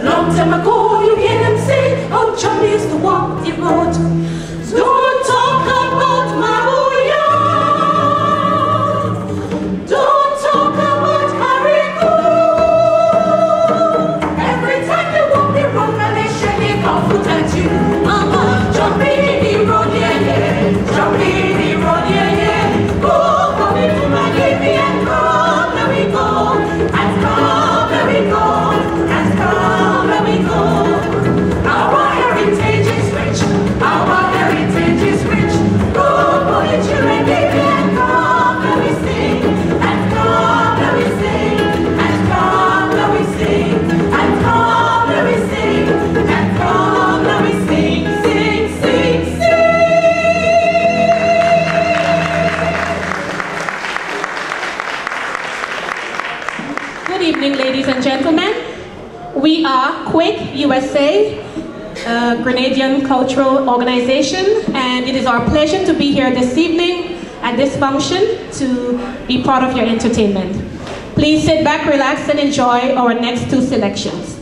Long time ago you hear them say, oh, Chummy is to walk the road. Don't talk about Mabuya. Don't talk about Hariko. Every time you walk the road, and they shake their foot at you. Chummy in the road, yeah, yeah. Chummy in the road, yeah, yeah. Go, come into my baby and come, let me go. And come, let me go. And come, let me go. Our heritage is rich. Our heritage is rich. Go, put it you and baby and come, let me sing. And come, let me sing. And come, let me sing. And come, let me sing. And come, let me sing. Sing, sing, sing. Good evening, ladies and gentlemen. We are Quake USA, a Grenadian cultural organization, and it is our pleasure to be here this evening at this function to be part of your entertainment. Please sit back, relax, and enjoy our next two selections.